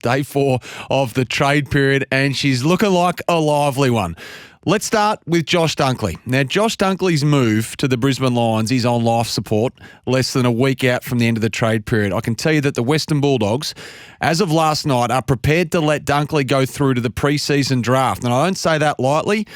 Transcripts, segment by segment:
day 4 of the trade period, and she's looking like a lively one. Let's start with Josh Dunkley. Now, Josh Dunkley's move to the Brisbane Lions is on life support, less than a week out from the end of the trade period. I can tell you that the Western Bulldogs, as of last night, are prepared to let Dunkley go through to the pre-season draft. And I don't say that lightly,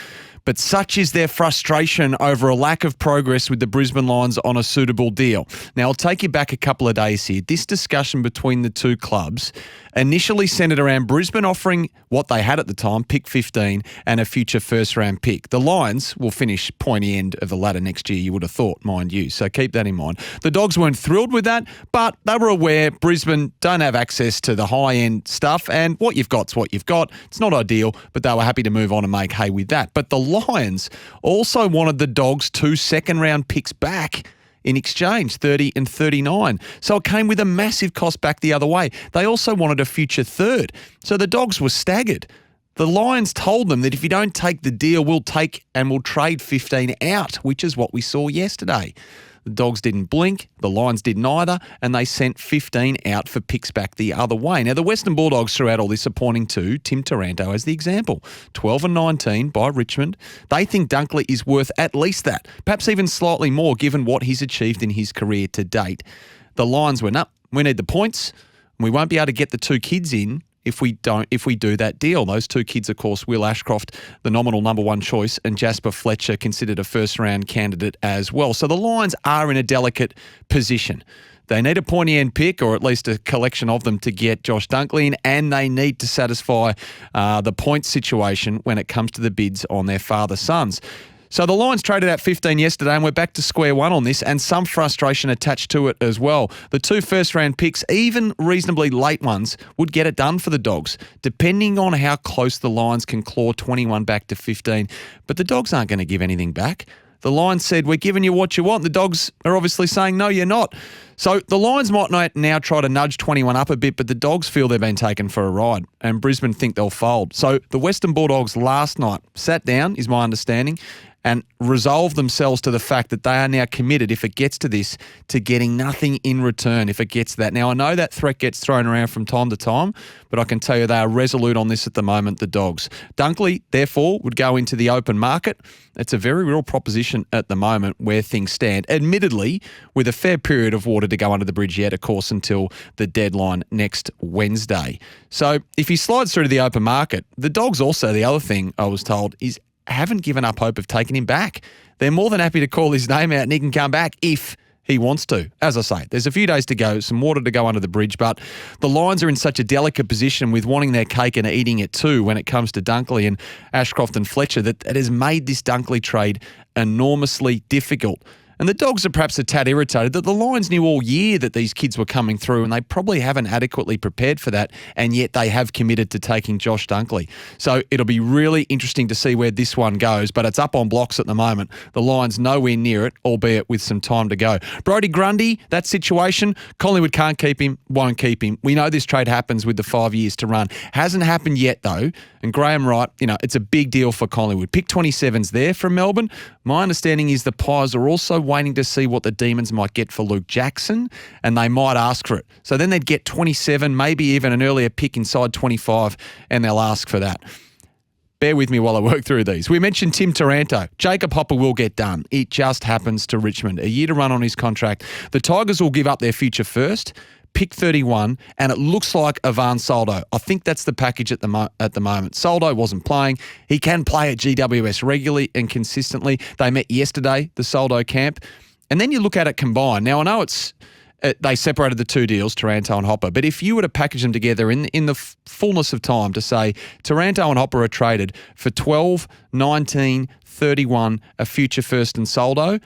but such is their frustration over a lack of progress with the Brisbane Lions on a suitable deal. Now, I'll take you back a couple of days here. This discussion between the two clubs initially centred around Brisbane offering what they had at the time, pick 15, and a future first-round pick. The Lions will finish pointy end of the ladder next year, you would have thought, mind you, so keep that in mind. The Dogs weren't thrilled with that, but they were aware Brisbane don't have access to the high-end stuff, and what you've got's what you've got. It's not ideal, but they were happy to move on and make hay with that. But the Lions also wanted the Dogs 2 second-round picks back in exchange, 30 and 39. So it came with a massive cost back the other way. They also wanted a future third. So the Dogs were staggered. The Lions told them that if you don't take the deal, we'll trade 15 out, which is what we saw yesterday. The Dogs didn't blink, the Lions didn't either, and they sent 15 out for picks back the other way. Now, the Western Bulldogs throughout all this are pointing to Tim Taranto as the example. 12 and 19 by Richmond. They think Dunkley is worth at least that, perhaps even slightly more given what he's achieved in his career to date. The Lions went up. We need the points. We won't be able to get the 2 kids in if we do that deal. Those 2 kids, of course, Will Ashcroft, the nominal number 1 choice, and Jasper Fletcher, considered a first-round candidate as well. So the Lions are in a delicate position. They need a pointy-end pick, or at least a collection of them, to get Josh Dunkley in, and they need to satisfy the point situation when it comes to the bids on their father-sons. So the Lions traded out 15 yesterday, and we're back to square one on this, and some frustration attached to it as well. The 2 first-round picks, even reasonably late ones, would get it done for the Dogs, depending on how close the Lions can claw 21 back to 15. But the Dogs aren't going to give anything back. The Lions said, we're giving you what you want. The Dogs are obviously saying, no, you're not. So the Lions might now try to nudge 21 up a bit, but the Dogs feel they've been taken for a ride, and Brisbane think they'll fold. So the Western Bulldogs last night sat down, is my understanding, and resolve themselves to the fact that they are now committed, if it gets to this, to getting nothing in return if it gets to that. Now, I know that threat gets thrown around from time to time, but I can tell you they are resolute on this at the moment, the Dogs. Dunkley, therefore, would go into the open market. It's a very real proposition at the moment where things stand, admittedly, with a fair period of water to go under the bridge yet, of course, until the deadline next Wednesday. So if he slides through to the open market, the Dogs also, the other thing I was told, is haven't given up hope of taking him back. They're more than happy to call his name out and he can come back if he wants to. As I say, there's a few days to go, some water to go under the bridge, but the Lions are in such a delicate position with wanting their cake and eating it too when it comes to Dunkley and Ashcroft and Fletcher that it has made this Dunkley trade enormously difficult. And the Dogs are perhaps a tad irritated that the Lions knew all year that these kids were coming through and they probably haven't adequately prepared for that, and yet they have committed to taking Josh Dunkley. So it'll be really interesting to see where this one goes, but it's up on blocks at the moment. The Lions nowhere near it, albeit with some time to go. Brodie Grundy, that situation, Collingwood can't keep him, won't keep him. We know this trade happens with the 5 years to run. Hasn't happened yet, though, and Graham Wright, it's a big deal for Collingwood. Pick 27's there from Melbourne. My understanding is the Pies are also waiting to see what the Demons might get for Luke Jackson, and they might ask for it. So then they'd get 27, maybe even an earlier pick inside 25, and they'll ask for that. Bear with me while I work through these. We mentioned Tim Taranto. Jacob Hopper will get done. It just happens to Richmond. A year to run on his contract. The Tigers will give up their future first, pick 31, and it looks like Ivan Soldo. I think that's the package at the moment. Soldo wasn't playing. He can play at GWS regularly and consistently. They met yesterday, the Soldo camp. And then you look at it combined. Now, I know they separated the 2 deals, Taranto and Hopper, but if you were to package them together in the fullness of time to say Taranto and Hopper are traded for 12, 19, 31, a future first and Soldo,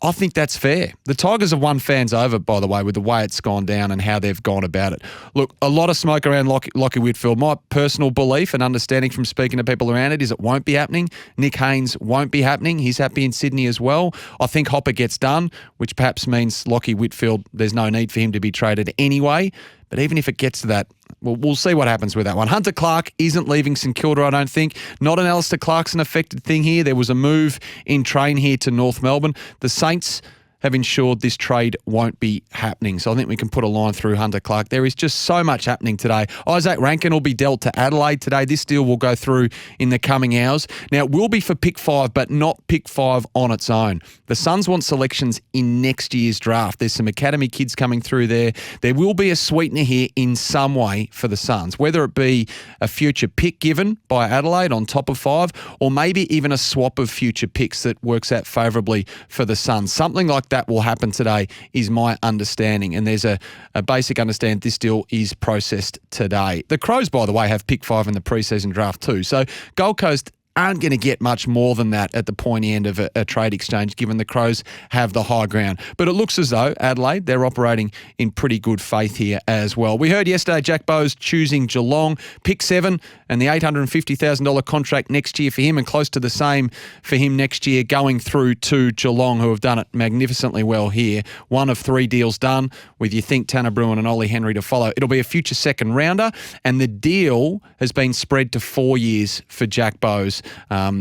I think that's fair. The Tigers have won fans over, by the way, with the way it's gone down and how they've gone about it. Look, a lot of smoke around Lockie Whitfield. My personal belief and understanding from speaking to people around it is it won't be happening. Nick Haynes won't be happening. He's happy in Sydney as well. I think Hopper gets done, which perhaps means Lockie Whitfield, there's no need for him to be traded anyway. But even if it gets to that, we'll see what happens with that one. Hunter Clark isn't leaving St Kilda, I don't think. Not an Alistair Clarkson affected thing here. There was a move in train here to North Melbourne. The Saints have ensured this trade won't be happening. So I think we can put a line through Hunter Clark. There is just so much happening today. Izak Rankine will be dealt to Adelaide today. This deal will go through in the coming hours. Now, it will be for pick 5, but not pick 5 on its own. The Suns want selections in next year's draft. There's some academy kids coming through there. There will be a sweetener here in some way for the Suns, whether it be a future pick given by Adelaide on top of 5, or maybe even a swap of future picks that works out favourably for the Suns. Something like that will happen today is my understanding, and there's a basic understanding this deal is processed today. The Crows, by the way, have pick 5 in the preseason draft too, so Gold Coast aren't going to get much more than that at the pointy end of a trade exchange, given the Crows have the high ground. But it looks as though Adelaide, they're operating in pretty good faith here as well. We heard yesterday Jack Bowes choosing Geelong, pick 7, and the $850,000 contract next year for him, and close to the same for him next year, going through to Geelong, who have done it magnificently well here. 1 of 3 deals done, with you think Tanner Bruin and Ollie Henry to follow. It'll be a future second rounder, and the deal has been spread to 4 years for Jack Bowes.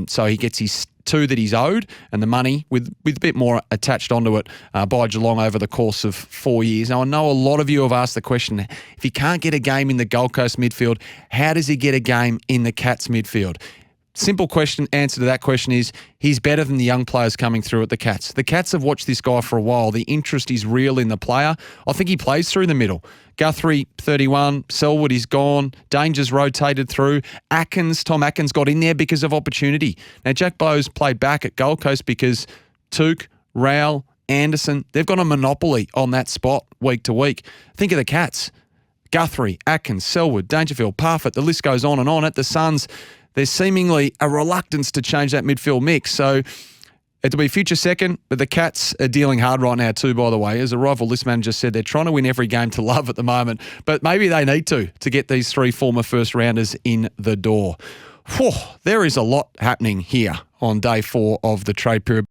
So he gets his 2 that he's owed, and the money with a bit more attached onto it by Geelong over the course of 4 years. Now, I know a lot of you have asked the question, if he can't get a game in the Gold Coast midfield, how does he get a game in the Cats midfield? Simple answer to that question is he's better than the young players coming through at the Cats. The Cats have watched this guy for a while. The interest is real in the player. I think he plays through the middle. Guthrie, 31. Selwood is gone. Danger's rotated through. Tom Atkins got in there because of opportunity. Now, Jack Bowes played back at Gold Coast because Touk, Rowell, Anderson, they've got a monopoly on that spot week to week. Think of the Cats. Guthrie, Atkins, Selwood, Dangerfield, Parfitt, the list goes on and on. At the Suns, there's seemingly a reluctance to change that midfield mix. So it'll be future second, but the Cats are dealing hard right now too, by the way. As a rival list manager said, they're trying to win every game to love at the moment, but maybe they need to get these 3 former first-rounders in the door. Whew, there is a lot happening here on day 4 of the trade period.